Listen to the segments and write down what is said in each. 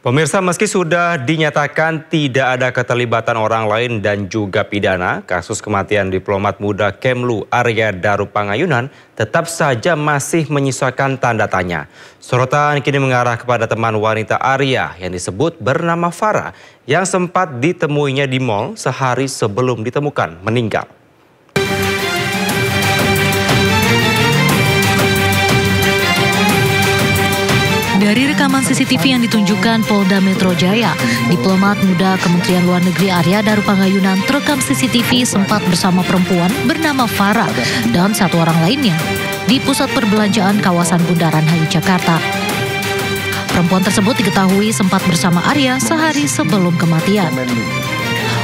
Pemirsa, meski sudah dinyatakan tidak ada keterlibatan orang lain dan juga pidana, kasus kematian diplomat muda Kemlu Arya Daru Pangayunan tetap saja masih menyisakan tanda tanya. Sorotan kini mengarah kepada teman wanita Arya yang disebut bernama Farah yang sempat ditemuinya di mal sehari sebelum ditemukan meninggal. Dari rekaman CCTV yang ditunjukkan Polda Metro Jaya, diplomat muda Kementerian Luar Negeri Arya Daru Pangayunan terekam CCTV sempat bersama perempuan bernama Farah dan satu orang lainnya di pusat perbelanjaan kawasan Bundaran HI Jakarta. Perempuan tersebut diketahui sempat bersama Arya sehari sebelum kematian.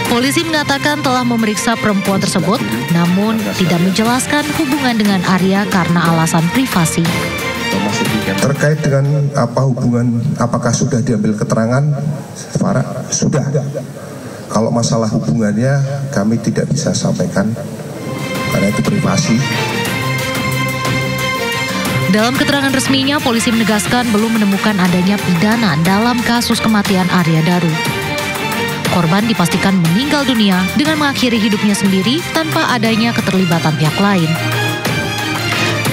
Polisi mengatakan telah memeriksa perempuan tersebut, namun tidak menjelaskan hubungan dengan Arya karena alasan privasi. Terkait dengan apakah sudah diambil keterangan, Farah sudah. Kalau masalah hubungannya kami tidak bisa sampaikan karena itu privasi. Dalam keterangan resminya, polisi menegaskan belum menemukan adanya pidana dalam kasus kematian Arya Daru. Korban dipastikan meninggal dunia dengan mengakhiri hidupnya sendiri tanpa adanya keterlibatan pihak lain.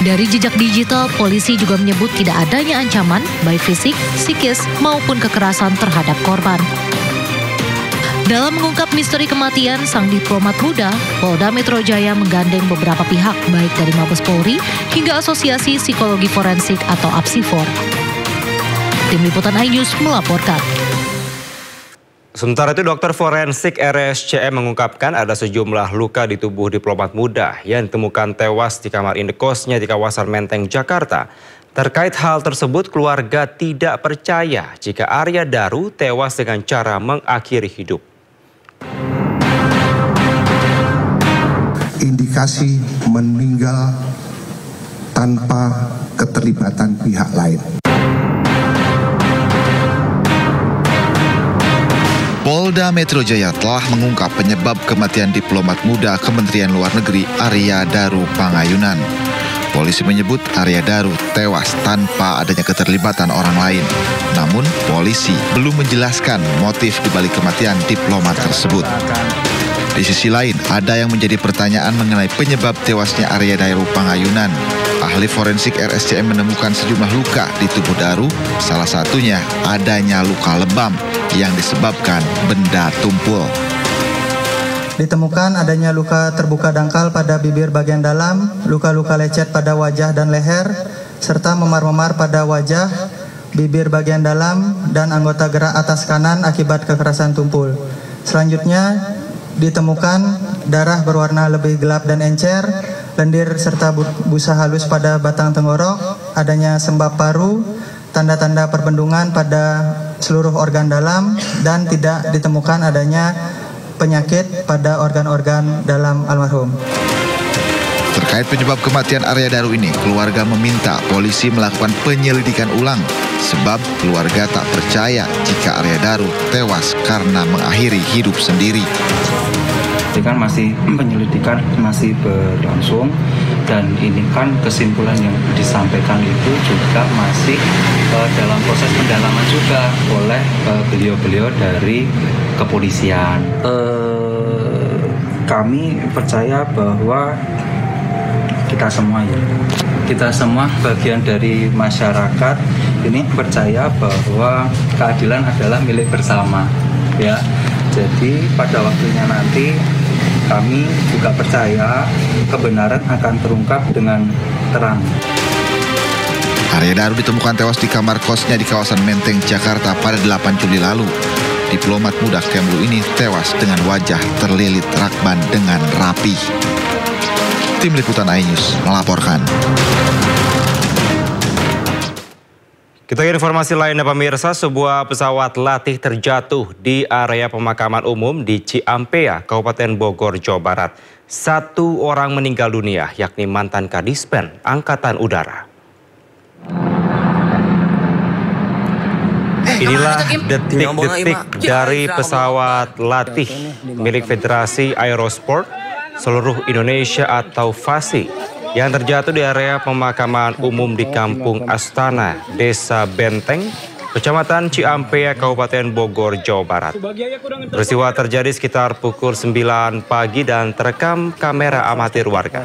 Dari jejak digital, polisi juga menyebut tidak adanya ancaman, baik fisik, psikis, maupun kekerasan terhadap korban. Dalam mengungkap misteri kematian sang diplomat muda, Polda Metro Jaya menggandeng beberapa pihak, baik dari Mabes Polri hingga Asosiasi Psikologi Forensik atau APSIFOR. Tim Liputan iNews melaporkan. Sementara itu, dokter forensik RSCM mengungkapkan ada sejumlah luka di tubuh diplomat muda yang ditemukan tewas di kamar indekosnya di kawasan Menteng, Jakarta. Terkait hal tersebut, keluarga tidak percaya jika Arya Daru tewas dengan cara mengakhiri hidup. Indikasi meninggal tanpa keterlibatan pihak lain. Polda Metro Jaya telah mengungkap penyebab kematian diplomat muda Kementerian Luar Negeri Arya Daru Pangayunan. Polisi menyebut Arya Daru tewas tanpa adanya keterlibatan orang lain. Namun, polisi belum menjelaskan motif dibalik kematian diplomat tersebut. Di sisi lain, ada yang menjadi pertanyaan mengenai penyebab tewasnya Arya Daru Pangayunan. Ahli forensik RSCM menemukan sejumlah luka di tubuh Daru, salah satunya adanya luka lebam yang disebabkan benda tumpul. Ditemukan adanya luka terbuka dangkal pada bibir bagian dalam, luka-luka lecet pada wajah dan leher, serta memar-memar pada wajah, bibir bagian dalam, dan anggota gerak atas kanan akibat kekerasan tumpul. Selanjutnya, ditemukan darah berwarna lebih gelap dan encer, lendir serta busa halus pada batang tenggorok, adanya sembab paru, tanda-tanda perbendungan pada seluruh organ dalam, dan tidak ditemukan adanya penyakit pada organ-organ dalam almarhum. Terkait penyebab kematian Arya Daru ini, keluarga meminta polisi melakukan penyelidikan ulang sebab keluarga tak percaya jika Arya Daru tewas karena mengakhiri hidup sendiri. Kan masih penyelidikan masih berlangsung dan ini kan kesimpulan yang disampaikan itu juga masih dalam proses pendalaman juga oleh beliau-beliau dari kepolisian. Kami percaya bahwa kita semua bagian dari masyarakat ini percaya bahwa keadilan adalah milik bersama, ya. Jadi pada waktunya nanti kami juga percaya kebenaran akan terungkap dengan terang. Arya Daru ditemukan tewas di kamar kosnya di kawasan Menteng, Jakarta pada 8 Juli lalu. Diplomat muda Kemlu ini tewas dengan wajah terlilit rakban dengan rapi. Tim Liputan iNews melaporkan. Kita ke informasi lainnya, pemirsa. Sebuah pesawat latih terjatuh di area pemakaman umum di Ciampea, Kabupaten Bogor, Jawa Barat. 1 orang meninggal dunia, yakni mantan Kadispen Angkatan Udara. Inilah detik-detik dari pesawat latih milik Federasi Aerosport Seluruh Indonesia atau FASI yang terjatuh di area pemakaman umum di Kampung Astana, Desa Benteng, Kecamatan Ciampea, Kabupaten Bogor, Jawa Barat. Peristiwa terjadi sekitar pukul 9 pagi dan terekam kamera amatir warga.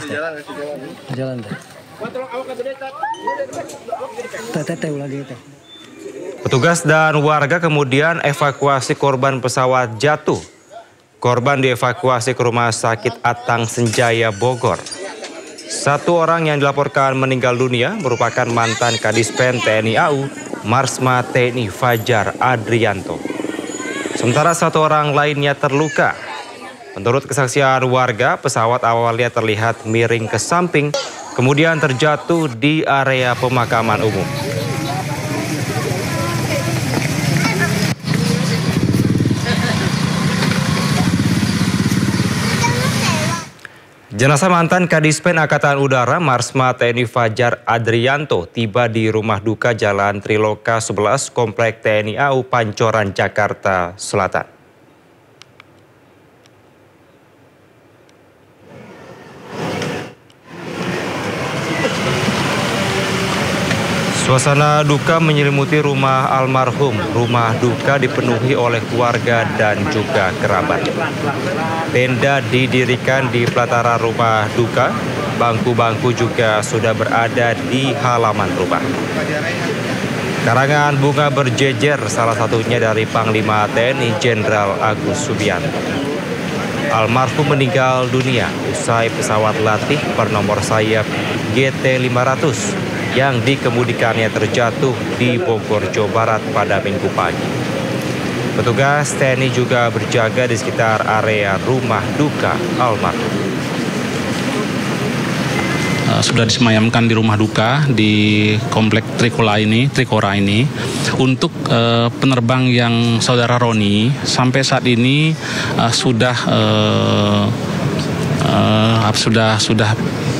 Petugas dan warga kemudian evakuasi korban pesawat jatuh. Korban dievakuasi ke Rumah Sakit Atang Senjaya, Bogor. Satu orang yang dilaporkan meninggal dunia merupakan mantan Kadispen TNI AU, Marsma TNI Fajar Adrianto. Sementara satu orang lainnya terluka. Menurut kesaksian warga, pesawat awalnya terlihat miring ke samping, kemudian terjatuh di area pemakaman umum. Jenazah mantan Kadispen Angkatan Udara Marsma TNI Fajar Adrianto tiba di rumah duka Jalan Triloka 11 Komplek TNI AU Pancoran, Jakarta Selatan. Suasana duka menyelimuti rumah almarhum. Rumah duka dipenuhi oleh keluarga dan juga kerabat. Tenda didirikan di pelataran rumah duka. Bangku-bangku juga sudah berada di halaman rumah. Karangan bunga berjejer, salah satunya dari Panglima TNI Jenderal Agus Subianto. Almarhum meninggal dunia usai pesawat latih bernomor sayap GT500 yang dikemudikannya terjatuh di Bogor, Jawa Barat pada Minggu pagi. Petugas TNI juga berjaga di sekitar area rumah duka almarhum. Sudah disemayamkan di rumah duka di komplek Trikora ini untuk penerbang yang saudara Roni sampai saat ini sudah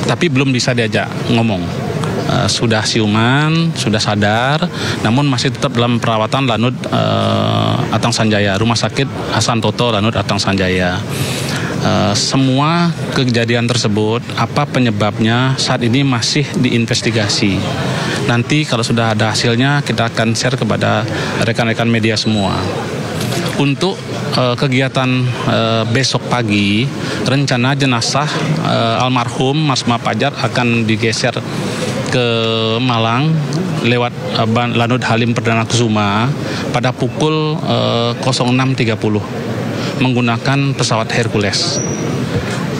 tapi belum bisa diajak ngomong. Sudah siuman, sudah sadar, namun masih tetap dalam perawatan Lanut Atang Sanjaya, Rumah Sakit Hasan Toto Lanut Atang Sanjaya. Semua kejadian tersebut, apa penyebabnya saat ini masih diinvestigasi. Nanti kalau sudah ada hasilnya kita akan share kepada rekan-rekan media semua. Untuk kegiatan besok pagi, rencana jenazah almarhum Marsma Fajar akan digeser ke Malang lewat Lanut Halim Perdana Kusuma pada pukul 06.30 menggunakan pesawat Hercules.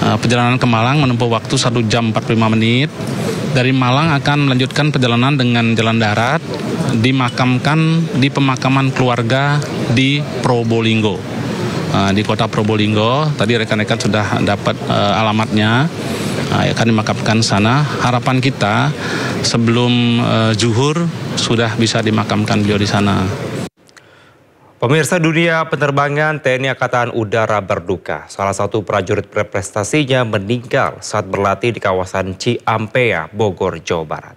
Perjalanan ke Malang menempuh waktu 1 jam 45 menit. Dari Malang akan melanjutkan perjalanan dengan jalan darat, dimakamkan di pemakaman keluarga di Probolinggo. Di kota Probolinggo, tadi rekan-rekan sudah dapat alamatnya. Akan dimakamkan sana. Harapan kita sebelum zuhur sudah bisa dimakamkan beliau di sana. Pemirsa, dunia penerbangan TNI Angkatan Udara berduka. Salah satu prajurit berprestasinya meninggal saat berlatih di kawasan Ciampea, Bogor, Jawa Barat.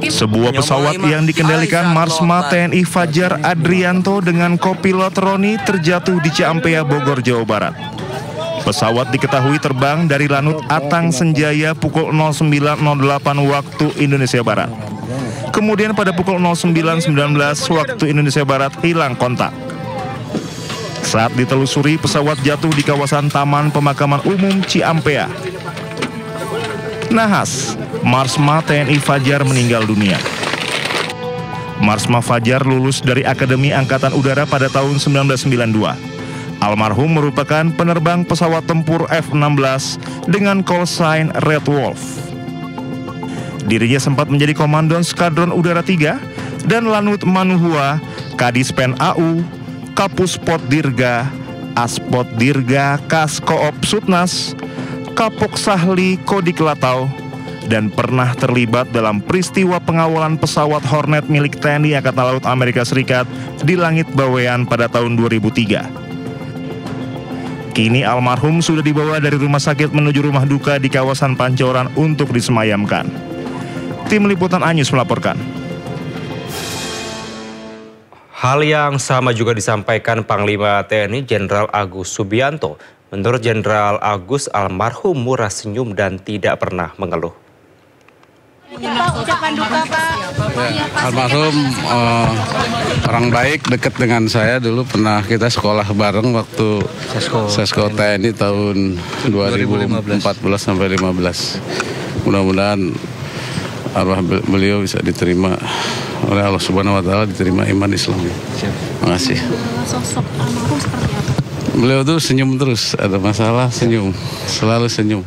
Sebuah pesawat yang dikendalikan Marsma TNI Fajar Adrianto dengan kopilot Roni terjatuh di Ciampea, Bogor, Jawa Barat. Pesawat diketahui terbang dari Lanut Atang Senjaya pukul 09.08 waktu Indonesia Barat. Kemudian pada pukul 09.19 waktu Indonesia Barat hilang kontak. Saat ditelusuri, pesawat jatuh di kawasan Taman Pemakaman Umum Ciampea. Nahas, Marsma TNI Fajar meninggal dunia. Marsma Fajar lulus dari Akademi Angkatan Udara pada tahun 1992. Almarhum merupakan penerbang pesawat tempur F-16 dengan call sign Red Wolf. Dirinya sempat menjadi Komandan Skadron Udara 3 dan Lanut Manuhua, Kadispen AU, Kapuspot Dirga, Aspot Dirga, Kaskoop Sutnas, Kapok Sahli Kodik Latau, dan pernah terlibat dalam peristiwa pengawalan pesawat Hornet milik TNI Angkatan Laut Amerika Serikat di Langit Bawean pada tahun 2003. Kini almarhum sudah dibawa dari rumah sakit menuju rumah duka di kawasan Pancoran untuk disemayamkan. Tim Liputan Anyus melaporkan. Hal yang sama juga disampaikan Panglima TNI Jenderal Agus Subianto. Menurut Jenderal Agus, almarhum murah senyum dan tidak pernah mengeluh. Ucapan duka Pak. Ya, almarhum orang baik, dekat dengan saya dulu, pernah kita sekolah bareng waktu Sesko TNI tahun 2014 sampai 15. Mudah-mudahan arwah beliau bisa diterima oleh Allah Subhanahu wa taala, diterima iman Islam. Terima kasih. Sosok almarhum seperti apa? Beliau tuh senyum terus, ada masalah senyum, selalu senyum.